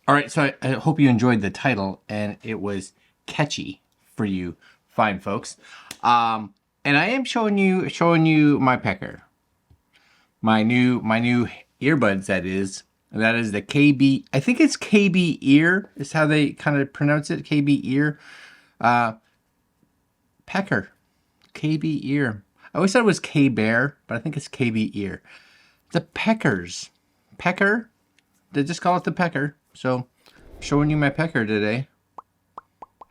All right, so I hope you enjoyed the title and it was catchy for you fine folks. And I am showing you my pecker. My new earbuds, that is the KB, I think it's KB Ear is how they kind of pronounce it, KB Ear. Pecker. KB Ear. I always thought it was K-Bear, but I think it's KB Ear. The Peckers. Pecker? They just call it the Pecker. So, I'm showing you my pecker today.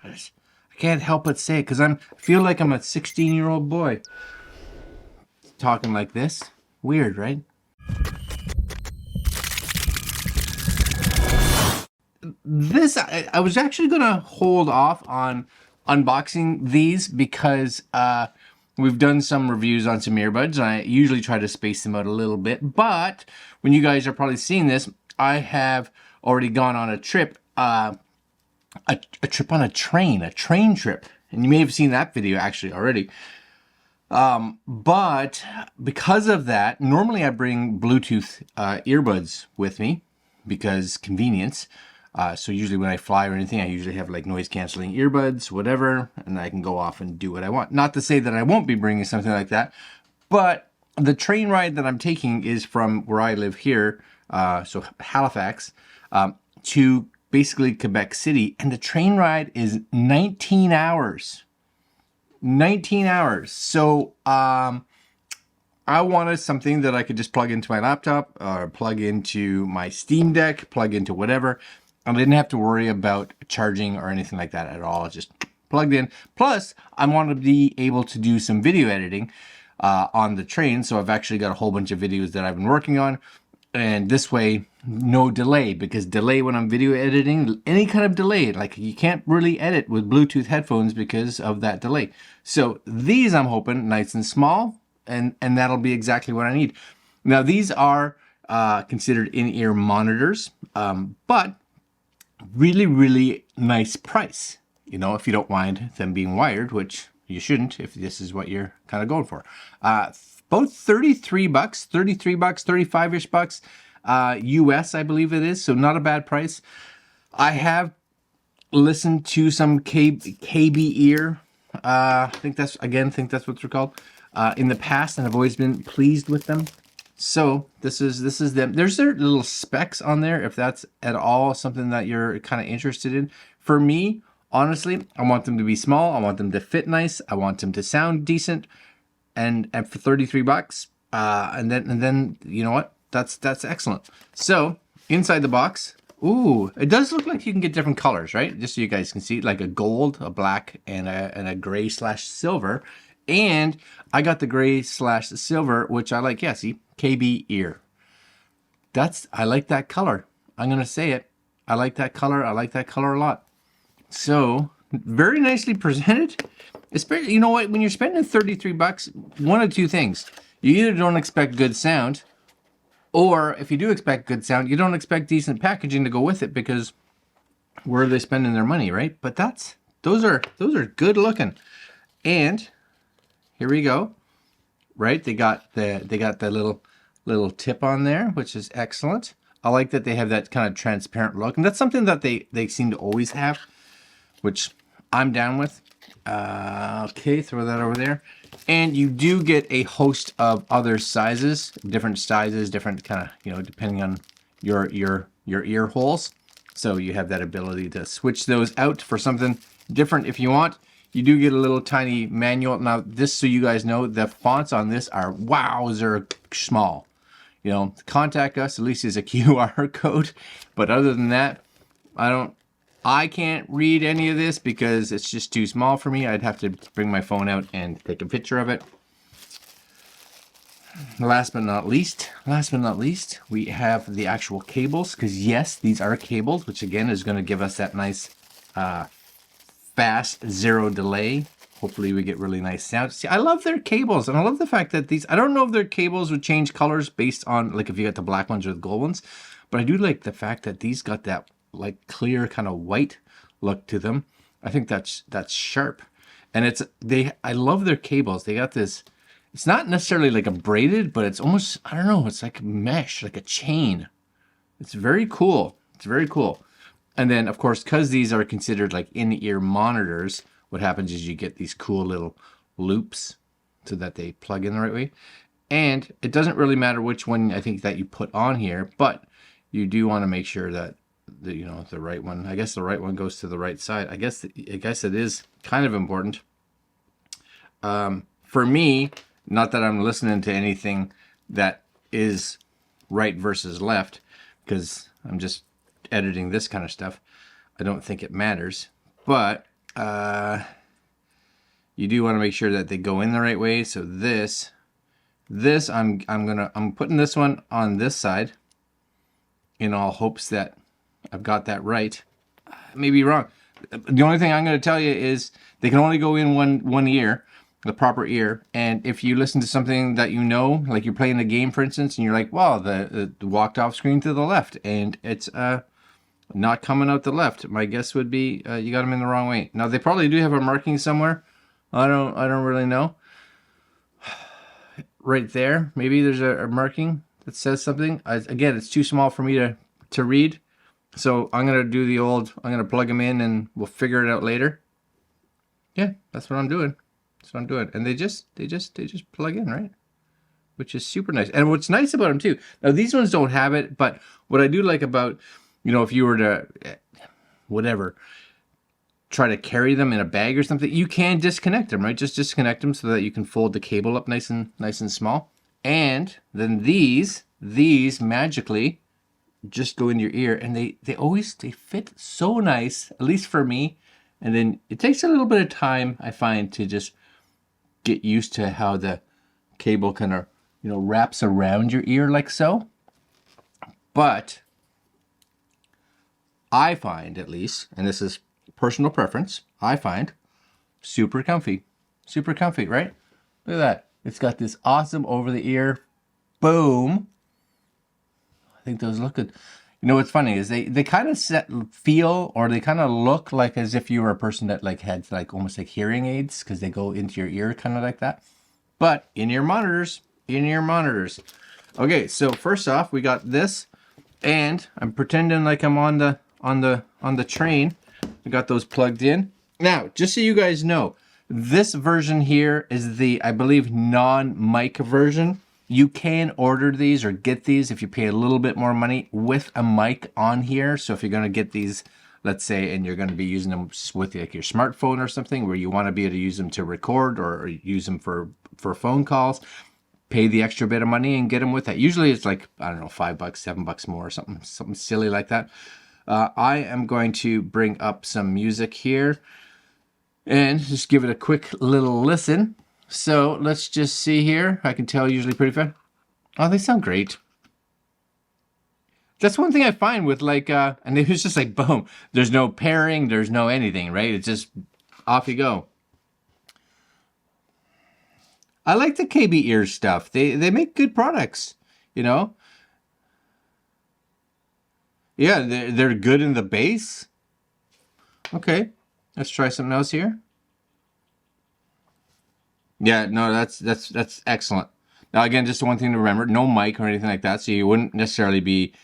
I can't help but say it because I feel like I'm a 16-year-old boy talking like this. Weird, right? This, I was actually going to hold off on unboxing these because we've done some reviews on some earbuds, and I usually try to space them out a little bit. But when you guys are probably seeing this, I have already gone on a trip, a trip on a train trip. And you may have seen that video actually already. But because of that, normally I bring Bluetooth earbuds with me because convenience. So usually when I fly or anything, I usually have like noise canceling earbuds, whatever, and I can go off and do what I want. Not to say that I won't be bringing something like that, but the train ride that I'm taking is from where I live here, so Halifax, to basically Quebec City, and the train ride is 19 hours. 19 hours. So I wanted something that I could just plug into my laptop or plug into my Steam Deck, plug into whatever. I didn't have to worry about charging or anything like that at all. It's just plugged in. Plus, I wanted to be able to do some video editing on the train. So I've actually got a whole bunch of videos that I've been working on. And this way, no delay, because delay when I'm video editing, any kind of delay, like you can't really edit with Bluetooth headphones because of that delay. So these I'm hoping nice and small, and that'll be exactly what I need. Now these are considered in-ear monitors, but really nice price. You know, if you don't mind them being wired, which you shouldn't if this is what you're kind of going for. Both 33 bucks, 35-ish bucks, US, I believe it is. So not a bad price. I have listened to some KB Ear. I think that's what they're called, in the past, and I've always been pleased with them. So this is them. There's their little specs on there, if that's at all something that you're kind of interested in. For me, honestly, I want them to be small. I want them to fit nice. I want them to sound decent. And for 33 bucks, and then you know what? That's excellent. So inside the box, ooh, it does look like you can get different colors, right? Just so you guys can see, like a gold, a black, and a gray/silver. And I got the gray/silver, which I like. Yeah, see, KB Ear. I like that color. I'm gonna say it. I like that color. I like that color a lot. So very nicely presented. Especially, you know what, when you're spending 33 bucks, one of two things. You either don't expect good sound, or if you do expect good sound, you don't expect decent packaging to go with it, because where are they spending their money, right? But those are good looking. And here we go. Right? They got the little tip on there, which is excellent. I like that they have that kind of transparent look, and that's something that they seem to always have, which I'm down with. Okay, throw that over there. And you do get a host of other sizes, different kind of, you know, depending on your ear holes. So you have that ability to switch those out for something different if you want. You do get a little tiny manual. Now, this, so you guys know, the fonts on this are wowzer small. You know, contact us, at least is a QR code. But other than that, I can't read any of this because it's just too small for me. I'd have to bring my phone out and take a picture of it. Last but not least, we have the actual cables, because yes, these are cables, which again is going to give us that nice fast zero delay. Hopefully we get really nice sound. See, I love their cables, and I love the fact that these, I don't know if their cables would change colors based on, like, if you got the black ones or the gold ones, but I do like the fact that these got that like clear kind of white look to them. I think that's sharp. And I love their cables. They got this, it's not necessarily like a braided, but it's almost, I don't know, it's like mesh, like a chain. It's very cool. It's very cool. And then, of course, because these are considered like in-ear monitors, what happens is you get these cool little loops so that they plug in the right way. And it doesn't really matter which one I think that you put on here, but you do want to make sure that the right one. I guess the right one goes to the right side. I guess it is kind of important. For me, not that I'm listening to anything that is right versus left, because I'm just editing this kind of stuff. I don't think it matters, but you do want to make sure that they go in the right way. So this I'm putting this one on this side in all hopes that I've got that right. I may be wrong. The only thing I'm going to tell you is they can only go in one ear, the proper ear. And if you listen to something that you know, like you're playing a game, for instance, and you're like, wow, the walked off screen to the left, and it's not coming out the left, my guess would be you got them in the wrong way. Now they probably do have a marking somewhere. I don't really know. Right there, maybe there's a marking that says something. Again, it's too small for me to read. So I'm going to do the old, I'm going to plug them in and we'll figure it out later. Yeah, that's what I'm doing. That's what I'm doing. And they just plug in, right? Which is super nice. And what's nice about them too, now these ones don't have it, but what I do like about, if you were to, whatever, try to carry them in a bag or something, you can disconnect them, right? Just disconnect them so that you can fold the cable up nice and small. And then these magically just go in your ear, and they fit so nice, at least for me. And then it takes a little bit of time, I find, to just get used to how the cable kind of wraps around your ear like so. But I find, at least, and this is personal preference, I find super comfy, right? Look at that. It's got this awesome over the ear boom. I think those look good. What's funny is they kind of feel, or they kind of look like as if you were a person that had almost like hearing aids, because they go into your ear kind of like that. But in-ear monitors. Okay, so first off, we got this, and I'm pretending like I'm on the train. I got those plugged in. Now, just so you guys know, this version here is the, I believe, non-mic version. You can order these or get these if you pay a little bit more money with a mic on here. So if you're going to get these, let's say, and you're going to be using them with like your smartphone or something, where you want to be able to use them to record or use them for phone calls, pay the extra bit of money and get them with that. Usually it's like, I don't know, $5, $7 more or something silly like that. I am going to bring up some music here and just give it a quick little listen. So let's just see here. I can tell usually pretty fast. Oh, they sound great. That's one thing I find with and it was just like, boom. There's no pairing. There's no anything, right? It's just off you go. I like the KB Ear stuff. They make good products, Yeah, they're good in the bass. Okay, let's try something else here. Yeah, no, that's excellent. Now again, just one thing to remember: no mic or anything like that, so you wouldn't necessarily be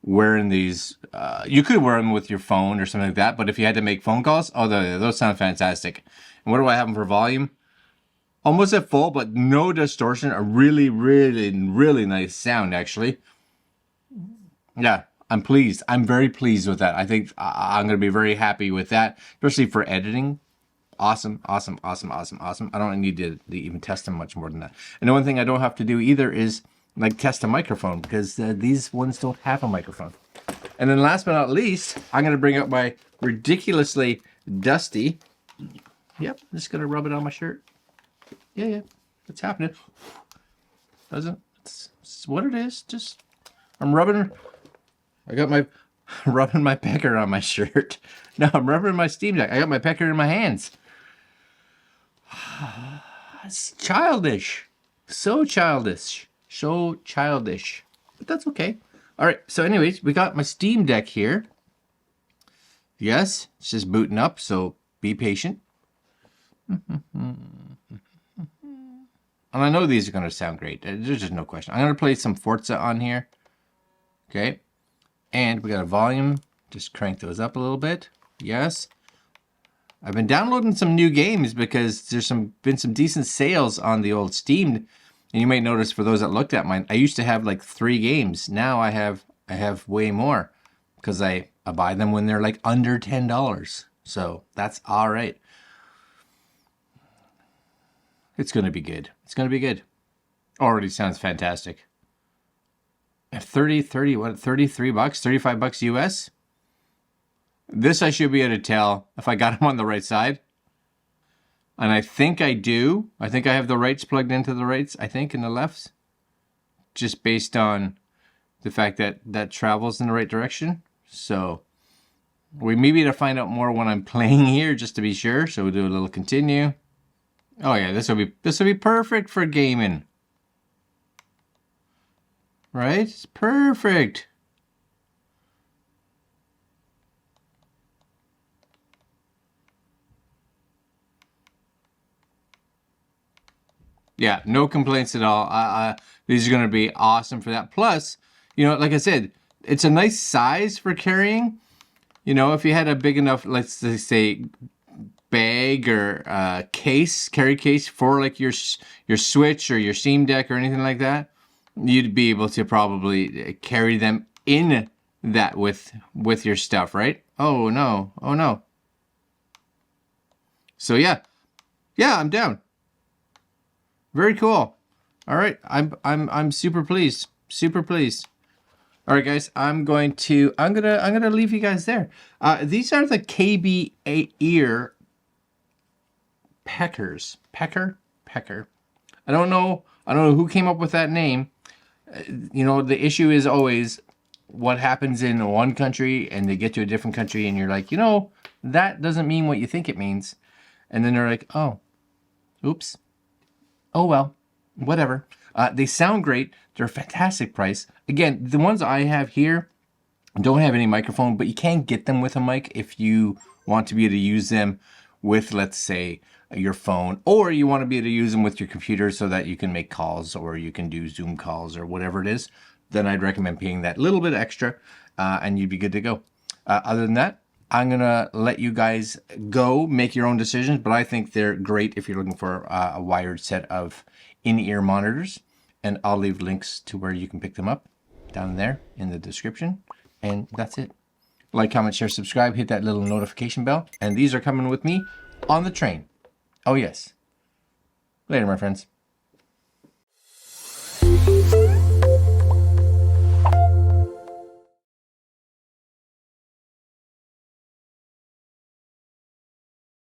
wearing these. You could wear them with your phone or something like that, but if you had to make phone calls, those sound fantastic. And what do I have them for volume? Almost at full, but no distortion. A really, really, really nice sound, actually. Yeah. I'm pleased. I'm very pleased with that. I think I'm going to be very happy with that, especially for editing. Awesome. I don't need to even test them much more than that. And the one thing I don't have to do either is test a microphone, because these ones don't have a microphone. And then last but not least, I'm going to bring up my ridiculously dusty. Yep, I'm just going to rub it on my shirt. Yeah, it's happening. It's what it is. Just, I'm rubbing. I got rubbing my pecker on my shirt. Now I'm rubbing my Steam Deck. I got my pecker in my hands. It's childish. So childish. But that's okay. All right. So anyways, we got my Steam Deck here. Yes, it's just booting up, so be patient. And I know these are going to sound great. There's just no question. I'm going to play some Forza on here. Okay. And we got a volume Just crank those up a little bit. Yes. I've been downloading some new games because there's been some decent sales on the old Steam. And you might notice for those that looked at mine, I used to have like 3 games. Now I have way more because I buy them when they're like under $10. So that's all right. It's going to be good. It's going to be good. Already sounds fantastic. 33 bucks, $35 US. This I should be able to tell if I got them on the right side. And I think I do. I think I have the rights plugged into the rights, I think, in the lefts. Just based on the fact that that travels in the right direction. So we may be able to find out more when I'm playing here just to be sure. So we'll do a little continue. Oh yeah, this will be perfect for gaming. Right? It's perfect. Yeah, no complaints at all. These are going to be awesome for that. Plus, you know, like I said, it's a nice size for carrying. You know, if you had a big enough, let's say, bag or carry case for like your Switch or your Steam Deck or anything like that, you'd be able to probably carry them in that with your stuff, right? Oh no, oh no. So yeah, I'm down. Very cool. All right, I'm super pleased. Super pleased. All right, guys, I'm gonna leave you guys there. These are the KB Ear Peckers. Pecker. I don't know who came up with that name. You know, the issue is always what happens in one country and they get to a different country and you're like, you know, that doesn't mean what you think it means. And then they're like, oh, oops. Oh, well, whatever. They sound great. They're a fantastic price. Again, the ones I have here don't have any microphone, but you can get them with a mic if you want to be able to use them with, let's say, your phone, or you want to be able to use them with your computer so that you can make calls or you can do Zoom calls or whatever it is. Then I'd recommend paying that little bit extra and you'd be good to go. Other than that, I'm going to let you guys go make your own decisions, but I think they're great if you're looking for a wired set of in-ear monitors. And I'll leave links to where you can pick them up down there in the description. And that's it. Like, comment, share, subscribe, hit that little notification bell. And these are coming with me on the train. Oh, yes. Later, my friends.